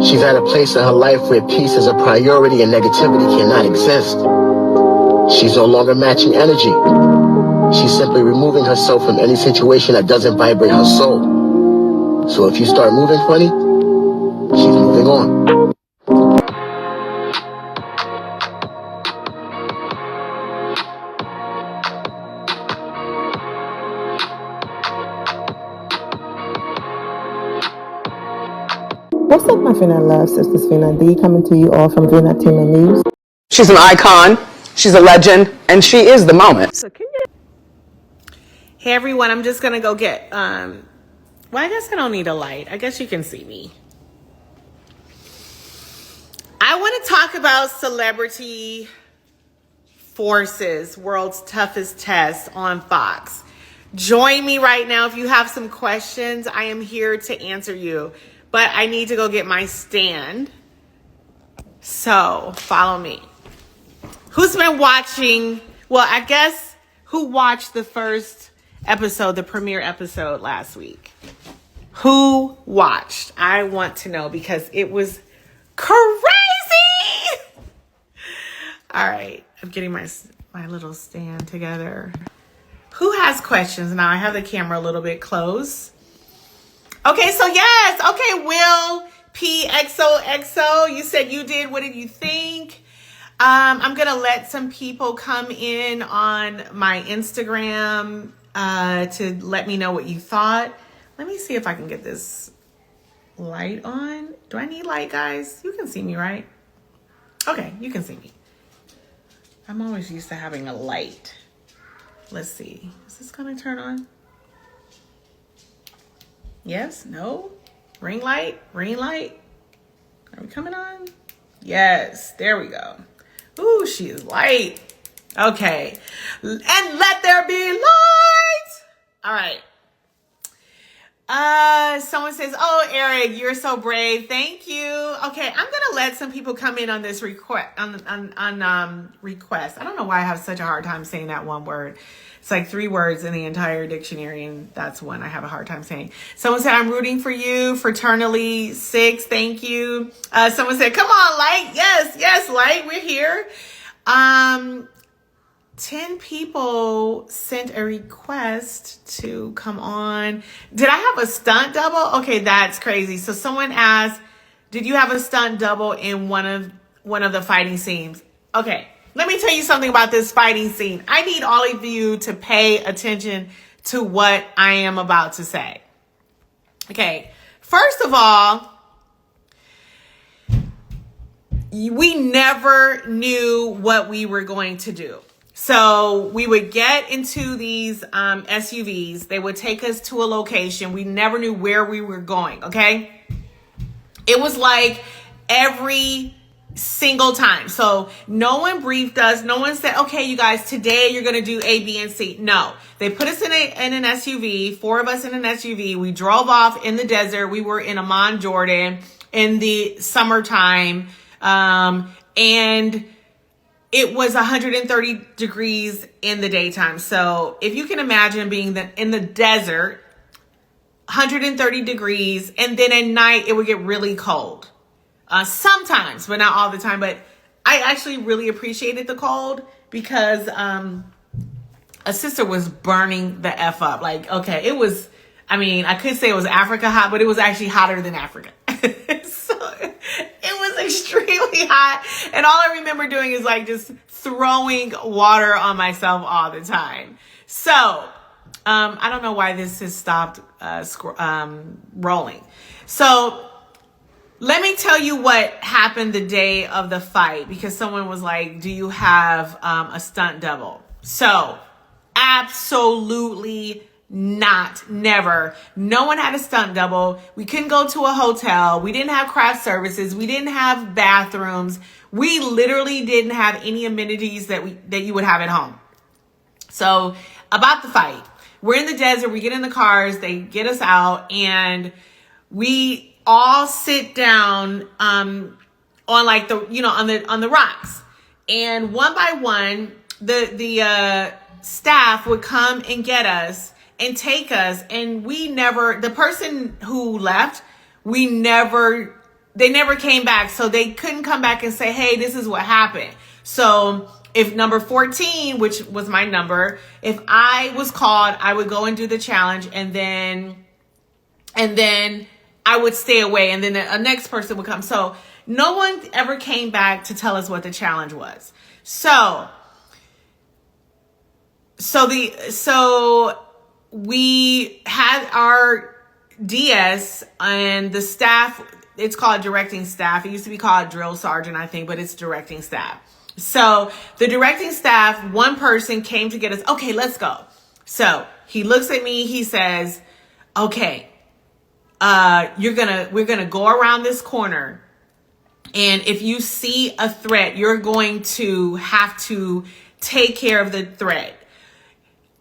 She's at a place in her life where peace is a priority and negativity cannot exist. She's no longer matching energy. She's simply removing herself from any situation that doesn't vibrate her soul. So if you start moving funny, she's moving on. What's up, my Fina love? Sisters Fina D coming to you all from Fina Team and News. She's an icon, she's a legend, and she is the moment. Hey everyone, I'm just gonna go get, well, I guess I don't need a light. I guess you can see me. I want to talk about Celebrity Forces, World's Toughest Test on Fox. Join me right now if you have some questions. I am here to answer you, but I need to go get my stand. So follow me. Who's been watching? Well, I guess who watched the first episode, the premiere episode last week? Who watched? I want to know because it was crazy. All right, I'm getting my little stand together. Who has questions? Now I have the camera a little bit close. Okay, so yes. Okay, Will PXOXO, you said you did. What did you think? I'm going to let some people come in on my Instagram to let me know what you thought. Let me see if I can get this light on. Do I need light, guys? You can see me, right? Okay, you can see me. I'm always used to having a light. Let's see. Is this going to turn on? Yes? No? Ring light? Ring light? Are we coming on? Yes. There we go. Ooh, she is light. Okay. And let there be light. All right. Someone says, "Oh, Eric, you're so brave. Thank you." Okay, I'm gonna let some people come in on this request. Request. I don't know why I have such a hard time saying that one word. It's like 3 words in the entire dictionary, and that's one I have a hard time saying. Someone said, "I'm rooting for you, fraternally 6. Thank you." Someone said, "Come on, Light." Yes, Light. We're here. 10 people sent a request to come on. Did I have a stunt double? Okay, that's crazy. So someone asked, did you have a stunt double in one of the fighting scenes? Okay, let me tell you something about this fighting scene. I need all of you to pay attention to what I am about to say. Okay, first of all, we never knew what we were going to do. So we would get into these SUVs. They would take us to a location. We never knew where we were going, okay? It was like every single time. So no one briefed us. No one said, okay, you guys, today you're going to do A, B, and C. No. They put us in an SUV, 4 of us in an SUV. We drove off in the desert. We were in Amman, Jordan in the summertime. And it was 130 degrees in the daytime. So if you can imagine being in the desert, 130 degrees, and then at night it would get really cold. Sometimes, but not all the time. But I actually really appreciated the cold because a sister was burning the F up. Like, okay, it was, I mean, I could say it was Africa hot, but it was actually hotter than Africa. It was extremely hot. And all I remember doing is like just throwing water on myself all the time. So, I don't know why this has stopped rolling. So let me tell you what happened the day of the fight, because someone was like, do you have a stunt double? So absolutely not. Never. No one had a stunt double. We couldn't go to a hotel. We didn't have craft services. We didn't have bathrooms. We literally didn't have any amenities that you would have at home. So about the fight, we're in the desert. We get in the cars. They get us out, and we all sit down on like on the rocks. And one by one, the staff would come and get us and take us, and the person who left, we never they never came back. So they couldn't come back and say, hey, this is what happened. So if number 14, which was my number, if I was called, I would go and do the challenge, and then I would stay away, and then a next person would come. So no one ever came back to tell us what the challenge was. So we had our DS and the staff. It's called directing staff. It used to be called drill sergeant, I think, but it's directing staff. So the directing staff, one person came to get us. Okay, let's go. So he looks at me. He says, okay, we're going to go around this corner. And if you see a threat, you're going to have to take care of the threat.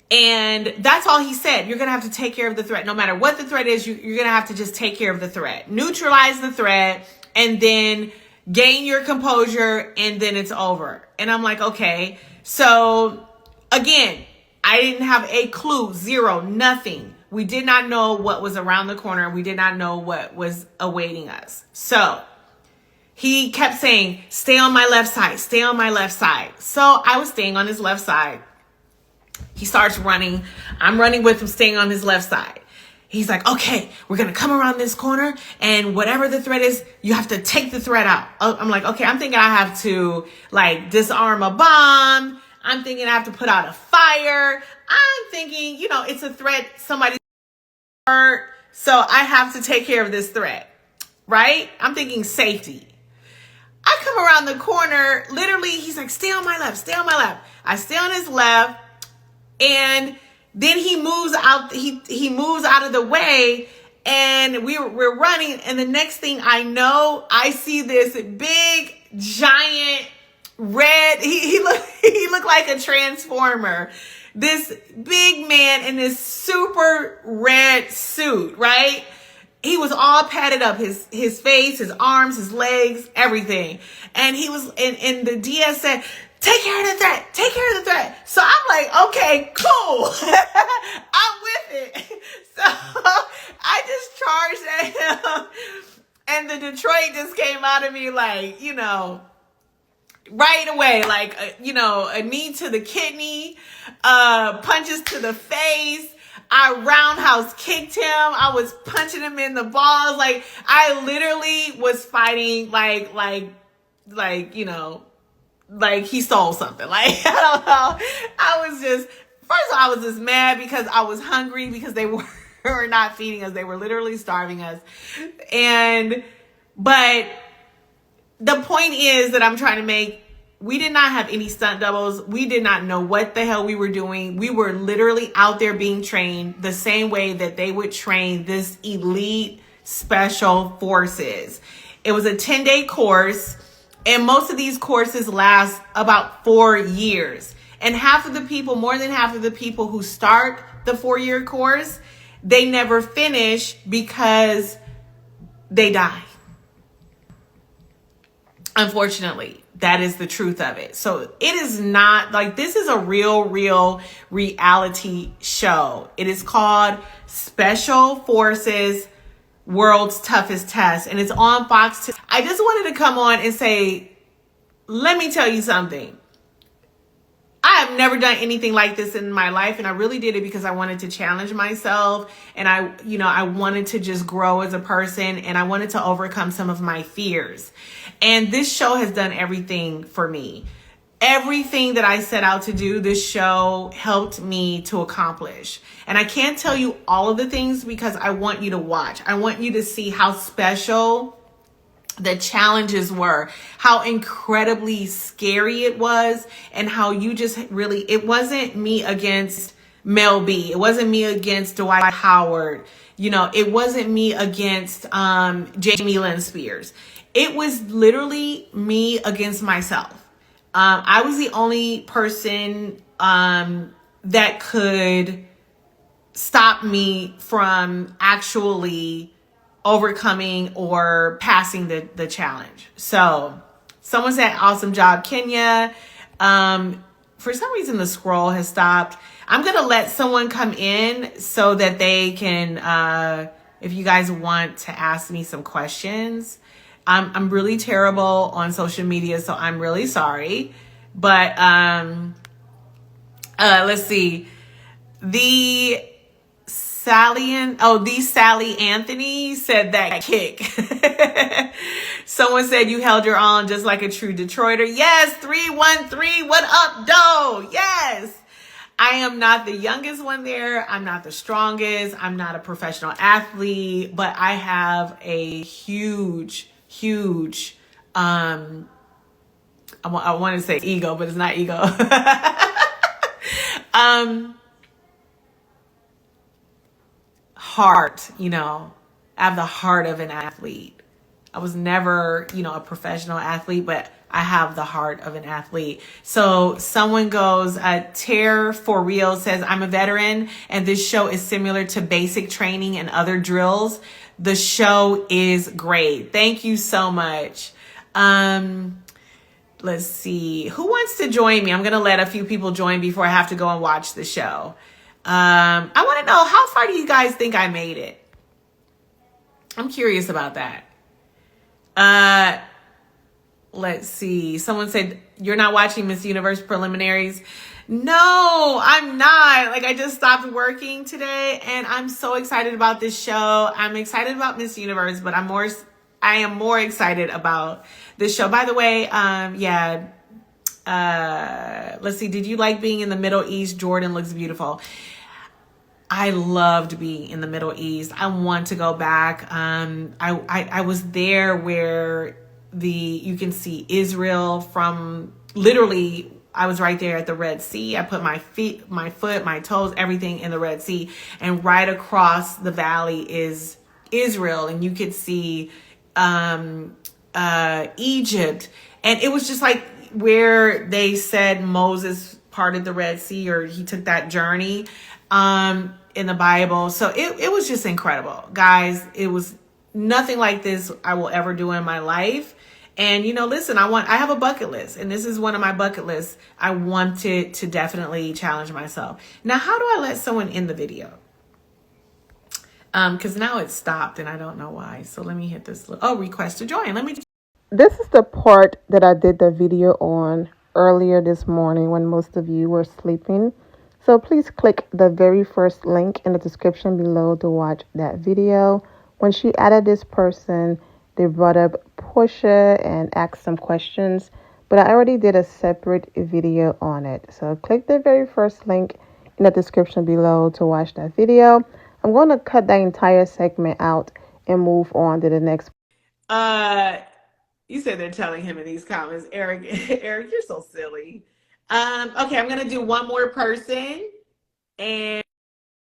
And that's all he said. You're going to have to take care of the threat. No matter what the threat is, you're going to have to just take care of the threat. Neutralize the threat, and then gain your composure, and then it's over. And I'm like, okay. So again, I didn't have a clue, zero, nothing. We did not know what was around the corner. We did not know what was awaiting us. So he kept saying, stay on my left side, stay on my left side. So I was staying on his left side. He starts running. I'm running with him, staying on his left side. He's like, okay, we're going to come around this corner, and whatever the threat is, you have to take the threat out. I'm like, okay, I'm thinking I have to like disarm a bomb. I'm thinking I have to put out a fire. I'm thinking, it's a threat. Somebody's hurt. So I have to take care of this threat, right? I'm thinking safety. I come around the corner. Literally, he's like, stay on my left, stay on my left. I stay on his left. And then he moves out. He moves out of the way, and we're running. And the next thing I know, I see this big, giant, red. He looked like a transformer. This big man in this super red suit, right? He was all padded up, his face, his arms, his legs, everything. And he was, and the DS said, take care of the threat. Take care of the threat. So I'm like, okay, cool. I'm with it. So I just charged at him, and the Detroit just came out of me like, right away, like, a knee to the kidney, punches to the face. I roundhouse kicked him. I was punching him in the balls. Like, I literally was fighting like he stole something. Like, I don't know. First of all, I was just mad because I was hungry, because they were not feeding us. They were literally starving us. But the point is that I'm trying to make, we did not have any stunt doubles. We did not know what the hell we were doing. We were literally out there being trained the same way that they would train this elite special forces. It was a 10-day course. And most of these courses last about 4 years. And more than half of the people who start the 4-year course, they never finish because they die. Unfortunately, that is the truth of it. So it is not like, this is a real reality show. It is called Special Forces World's Toughest Test, and it's on Fox. I just wanted to come on and say, let me tell you something. I have never done anything like this in my life, and I really did it because I wanted to challenge myself, and I wanted to just grow as a person, and I wanted to overcome some of my fears. And this show has done everything for me. Everything that I set out to do, this show helped me to accomplish. And I can't tell you all of the things because I want you to watch. I want you to see how special the challenges were, how incredibly scary it was, and how you just really, it wasn't me against Mel B. It wasn't me against Dwight Howard. It wasn't me against Jamie Lynn Spears. It was literally me against myself. I was the only person that could stop me from actually overcoming or passing the challenge. So someone said, awesome job, Kenya. For some reason, the scroll has stopped. I'm going to let someone come in so that they can, if you guys want to ask me some questions, I'm really terrible on social media, so I'm really sorry. But let's see. The Sally Anthony said that kick. Someone said you held your own just like a true Detroiter. Yes, 313. What up, Doe? Yes. I am not the youngest one there. I'm not the strongest. I'm not a professional athlete, but I have a huge, I want to say ego, but it's not ego. Heart, I have the heart of an athlete. I was never, a professional athlete, but I have the heart of an athlete. So someone goes, Tear for Real says, I'm a veteran and this show is similar to basic training and other drills. The show is great. Thank you so much. Let's see. Who wants to join me? I'm going to let a few people join before I have to go and watch the show. I want to know, how far do you guys think I made it? I'm curious about that. Let's see. Someone said, you're not watching Miss Universe preliminaries. No, I'm not. Like, I just stopped working today and I'm so excited about this show. I'm excited about Miss Universe, but I am more excited about this show. By the way, let's see. Did you like being in the Middle East? Jordan looks beautiful. I loved being in the Middle East. I want to go back. I was there where you can see Israel from literally. I was right there at the Red Sea. I put my foot, my toes, everything in the Red Sea, and right across the valley is Israel, and you could see Egypt, and it was just like where they said Moses parted the Red Sea, or he took that journey in the Bible. So it was just incredible, guys. It was nothing like this I will ever do in my life. And listen, I have a bucket list, and this is one of my bucket lists. I wanted to definitely challenge myself. Now, how do I let someone in the video? Because now it's stopped and I don't know why. So let me hit this. Request to join. This is the part that I did the video on earlier this morning when most of you were sleeping. So please click the very first link in the description below to watch that video. When she added this person, they brought up Portia and asked some questions, but I already did a separate video on it. So click the very first link in the description below to watch that video. I'm going to cut that entire segment out and move on to the next. You said they're telling him in these comments, Eric, you're so silly. Okay, I'm gonna do one more person, and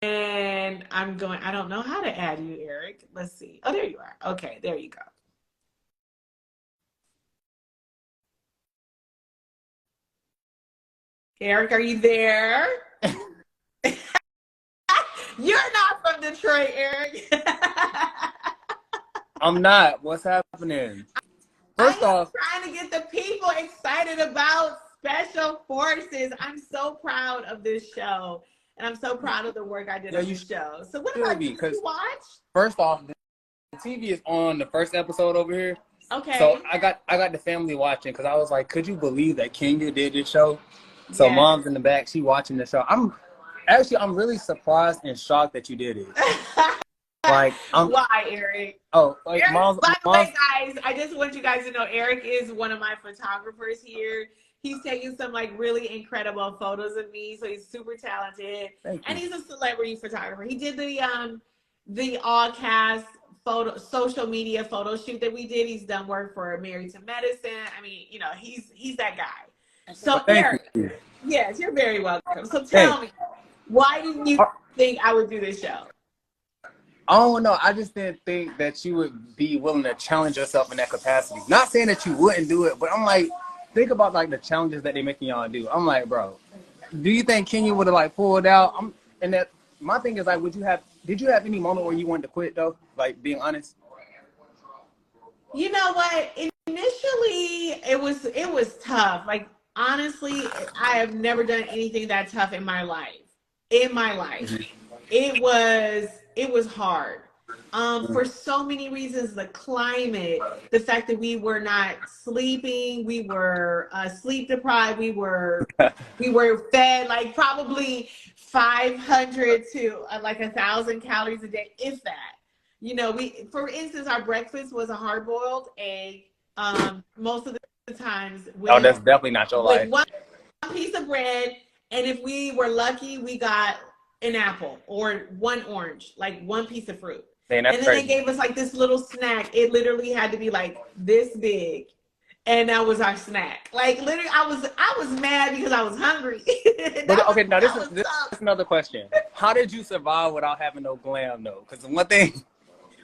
I don't know how to add you, Eric. Let's see. Oh, there you are. Okay, there you go. Eric, are you there? You're not from Detroit, Eric. I'm not. What's happening? First off, trying to get the people excited about Special Forces. I'm so proud of this show, and I'm so proud of the work I did on this show. So what about you? Did you watch? First off, the TV is on the first episode over here. Okay. So I got the family watching because I was like, could you believe that Kenya did this show? So yes. Mom's in the back, she watching the show. I'm really surprised and shocked that you did it. Why, Eric? Eric, by the way, guys, I just want you guys to know Eric is one of my photographers here. He's taking some really incredible photos of me, so he's super talented. And he's a celebrity photographer. He did the all cast social media photo shoot that we did. He's done work for Married to Medicine. I mean, he's that guy. So Eric, yes, you're very welcome. So tell me, why didn't you think I would do this show? I don't know. I just didn't think that you would be willing to challenge yourself in that capacity. Not saying that you wouldn't do it, but I'm like, think about the challenges that they're making y'all do. I'm like, bro, do you think Kenya would have pulled out? My thing is did you have any moment where you wanted to quit though? Being honest. You know what? Initially, it was tough. Honestly, I have never done anything that tough in my life. Mm-hmm. It was hard. for so many reasons, the climate, the fact that we were not sleeping, we were sleep deprived, we were fed like probably 500 to like 1,000 calories a day, if that. You know, for instance, our breakfast was a hard-boiled egg. Most of the times Oh, with that's definitely not your life. one piece of bread, and if we were lucky, we got an apple or one orange, like one piece of fruit. Man, that's And then they crazy. gave us like this little snack. It literally had to be like this big, and that was our snack. Like literally, I was mad because I was hungry. But okay, now this that is was tough. another question. How did you survive without having no glam though? Because one thing.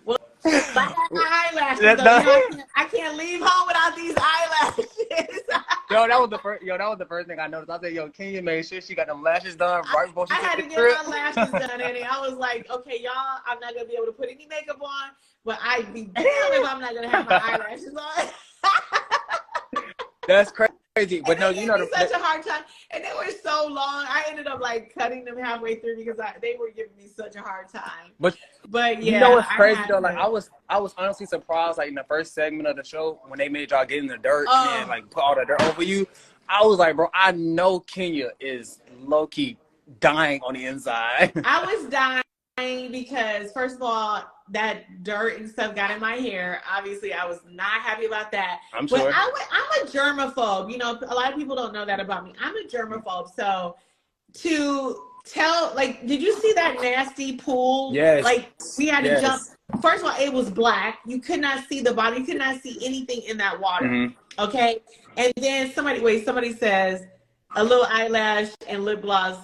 Well, I had my eyelashes That- though. that- You know, I can't leave home without these eyelashes. Yo, that was the first thing I noticed. I said, yo, Kenya made sure she got them lashes done right before she I took had the to get trip. my lashes done, and I was like, okay, y'all, I'm not gonna be able to put any makeup on, but I'd be damned if I'm not gonna have my eyelashes on. That's crazy. But no, They you gave know me such a hard time, and they were so long. I ended up like cutting them halfway through because they were giving me such a hard time. But But yeah, you know what's I crazy had though? to. Like I was honestly surprised. Like in the first segment of the show when they made y'all get in the dirt Oh. and then, like put all the dirt over you, I was like, bro, I know Kenya is low key dying on the inside. I was dying because first of all, that dirt and stuff got in my hair. Obviously, I was not happy about that. I'm But sure. I'm a germaphobe. You know, a lot of people don't know that about me. I'm a germaphobe. So to tell, like, did you see that nasty pool? Yes. Like, we had to Yes. jump. First of all, it was black. You could not see the body. You could not see anything in that water. Mm-hmm. Okay. And then somebody says a little eyelash and lip gloss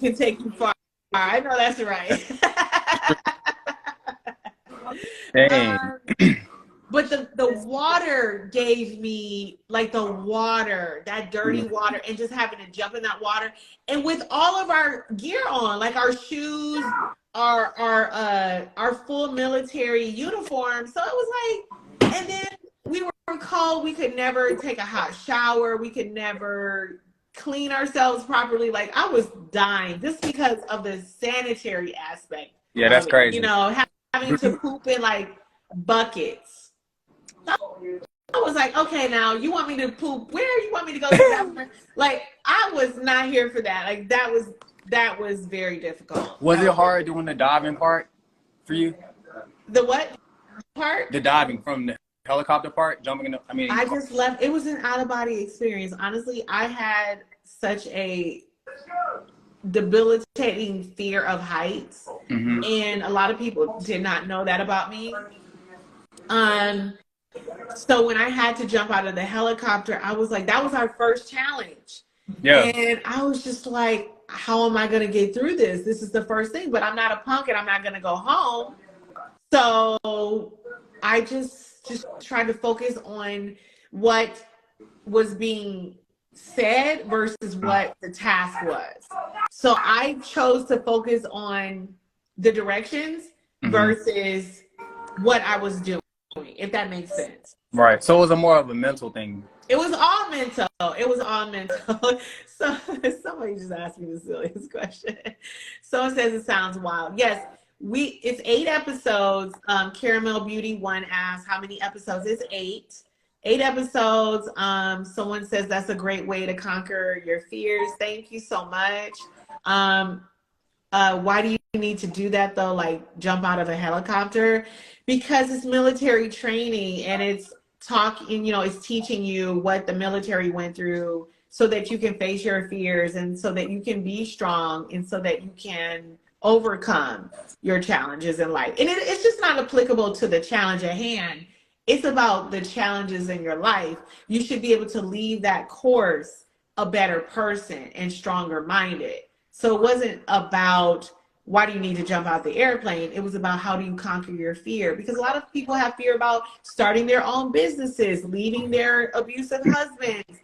can take you far. I know that's right. Dang. But the water gave me like that dirty water, and just having to jump in that water, and with all of our gear on, like our shoes, our full military uniform. So it was like, and then we were cold. We could never take a hot shower. We could never clean ourselves properly. Like I was dying just because of the sanitary aspect. Yeah, that's of it. crazy. You know, having to poop in like buckets. I was like, okay, now you want me to poop where? You want me to go to the bathroom? Like, I was not here for that. Like, that was very difficult. Was it hard doing the diving part for you? The what part? The diving from the helicopter part, jumping in the, I just left. It was an out of body experience. Honestly, I had such a debilitating fear of heights, mm-hmm. and a lot of people did not know that about me. So when I had to jump out of the helicopter, I was like, that was our first challenge. Yeah. And I was just like, how am I going to get through this? This is the first thing, but I'm not a punk and I'm not going to go home. So I just tried to focus on what was being said versus what the task was. So I chose to focus on the directions mm-hmm. versus what I was doing, if that makes sense. Right. So it was more of a mental thing. It was all mental. It was all mental. So somebody just asked me the silliest question. Someone says it sounds wild. Yes, it's 8 episodes. Caramel Beauty 1 asks, how many episodes? It's 8. 8 episodes. Someone says that's a great way to conquer your fears. Thank you so much. Why do you need to do that though? Like jump out of a helicopter? Because it's military training, and it's it's teaching you what the military went through so that you can face your fears, and so that you can be strong, and so that you can overcome your challenges in life. And it's just not applicable to the challenge at hand. It's about the challenges in your life. You should be able to leave that course a better person and stronger minded. So it wasn't about why do you need to jump out the airplane? It was about how do you conquer your fear? Because a lot of people have fear about starting their own businesses, leaving their abusive husbands,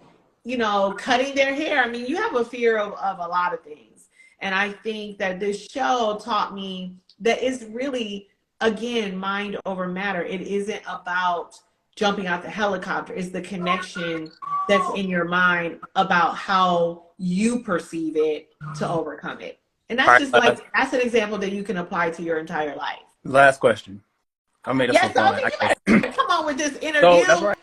cutting their hair. I mean, you have a fear of a lot of things. And I think that this show taught me that it's really, again, mind over matter. It isn't about jumping out the helicopter. It's the connection that's in your mind about how you perceive it to overcome it. And that's just like, that's an example that you can apply to your entire life. Last question. I made this Yes, one okay, fun. you better come on with this So interview. that's right.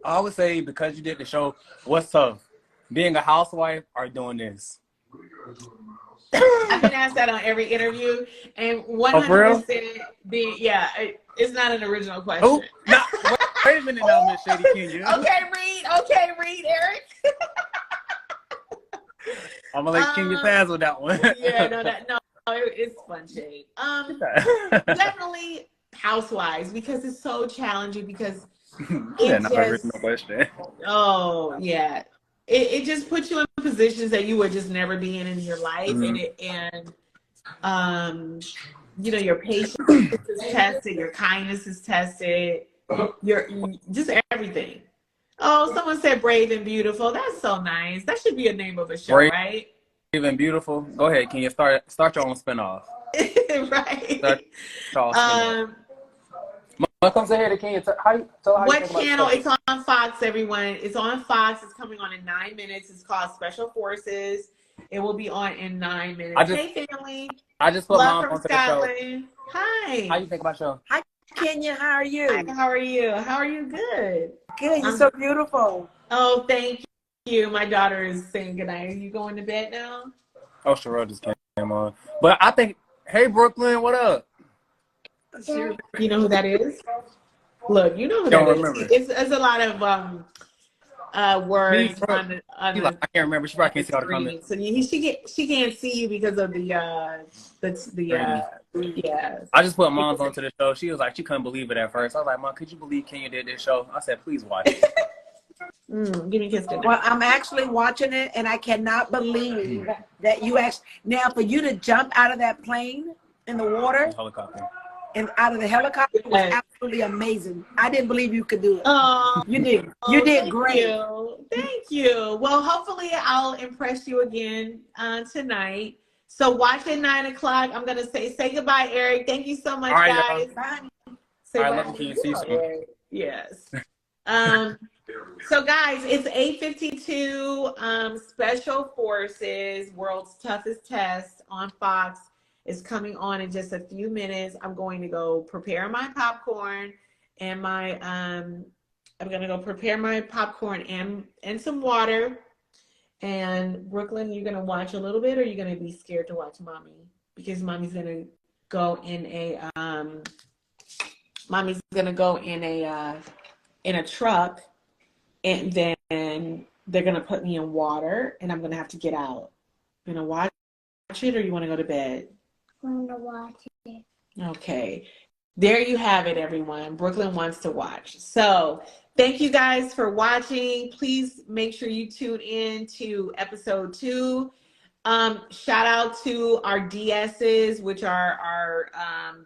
I would say because you did the show, what's tough? Being a housewife or doing this? I've been asked that on every interview, and Oh, for real? 100% it's not an original Oh, question. nah, wait a minute now, Miss Shady Kenya. Okay, Reed, Eric. I'm gonna let Kenya pass with that one. Yeah, it's fun, Shade. Definitely housewives because it's so challenging because Yeah, it not an just original question. oh yeah. It just puts you in positions that you would just never be in your life, and your patience is tested, your kindness is tested, your just everything. Oh, someone said brave and beautiful. That's so nice. That should be a name of a show, Brave right? and beautiful. Go ahead, Kenya. Start your own spinoff. Right. Start your own spinoff. What comes ahead, Kenya? Tell how you What think about channel? the It's on Fox, everyone. It's on Fox. It's coming on in 9 minutes. It's called Special Forces. It will be on in 9 minutes. Hey, family. I just put Love mom from onto the show. Scotland. Hi. How you think about the show? Hi, Kenya. How are you? Hi, how are you? How are you? Good. Good. You're so beautiful. Oh, thank you. My daughter is saying goodnight. Are you going to bed now? Oh, Sherelle just came on. But I think, hey, Brooklyn, what up? You know who that is? Look, you know who Don't that remember. is. It's a lot of words on the I can't remember. She probably can't see all the comments. So she can't see you because of the I just put moms onto the show. She was like, she couldn't believe it at first. I was like, Mom, could you believe Kenya did this show? I said, please watch it. Give me a kiss. Well, I'm actually watching it, and I cannot believe that you actually now for you to jump out of that plane in the water Helicopter. and out of the helicopter was absolutely amazing. I didn't believe you could do it. Oh, you did. You did great. Thank you. Well, hopefully I'll impress you again tonight. So watch at 9 o'clock. I'm gonna say goodbye, Eric. Thank you so much, guys. Bye. Say All right, bye. love you. See you soon. Yes. So guys, it's 8:52. Special Forces, World's Toughest Test on Fox is coming on in just a few minutes. I'm going to go prepare my popcorn and my I'm gonna go prepare my popcorn and some water. And Brooklyn, you're gonna watch a little bit, or you're gonna be scared to watch Mommy because Mommy's gonna go in a truck, and then they're gonna put me in water, and I'm gonna have to get out. You gonna watch it, or you want to go to bed? I'm gonna watch it. Okay. There you have it, everyone. Brooklyn wants to watch. So thank you guys for watching. Please make sure you tune in to episode 2. Shout out to our DSs, which are our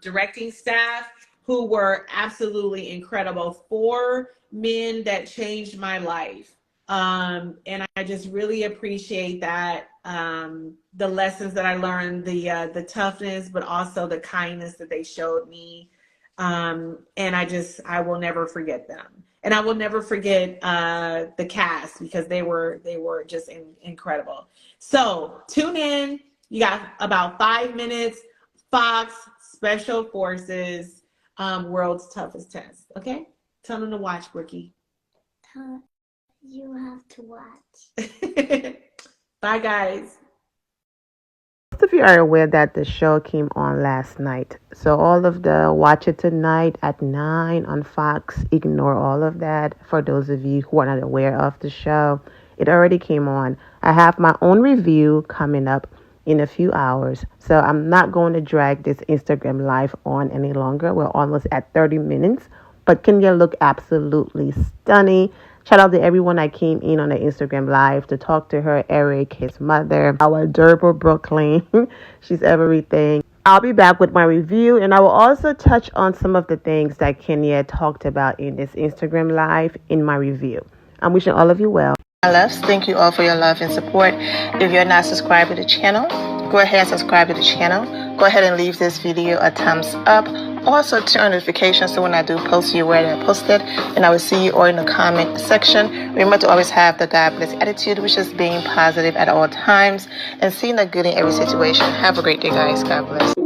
directing staff, who were absolutely incredible. 4 men that changed my life. And I just really appreciate that. The lessons that I learned, the toughness, but also the kindness that they showed me. And I will never forget them. And I will never forget the cast because they were just incredible. So tune in. You got about 5 minutes. Fox, Special Forces, World's Toughest Test. Okay? Tell them to watch, Brookie. You have to watch. Bye, guys. Most of you are aware that the show came on last night. So all of the watch it tonight at 9 on Fox, ignore all of that. For those of you who are not aware of the show, it already came on. I have my own review coming up in a few hours. So I'm not going to drag this Instagram live on any longer. We're almost at 30 minutes. But Kenya look absolutely stunning. Shout out to everyone that came in on the Instagram live to talk to her, Eric, his mother, our adorable Brooklyn. She's everything. I'll be back with my review, and I will also touch on some of the things that Kenya talked about in this Instagram live in my review. I'm wishing all of you well. My loves, thank you all for your love and support. If you're not subscribed to the channel, go ahead and subscribe to the channel. Go ahead and leave this video a thumbs up. Also turn on notifications so when I do post, you're aware that I posted. And I will see you all in the comment section. Remember to always have the God bless attitude, which is being positive at all times and seeing the good in every situation. Have a great day, guys. God bless.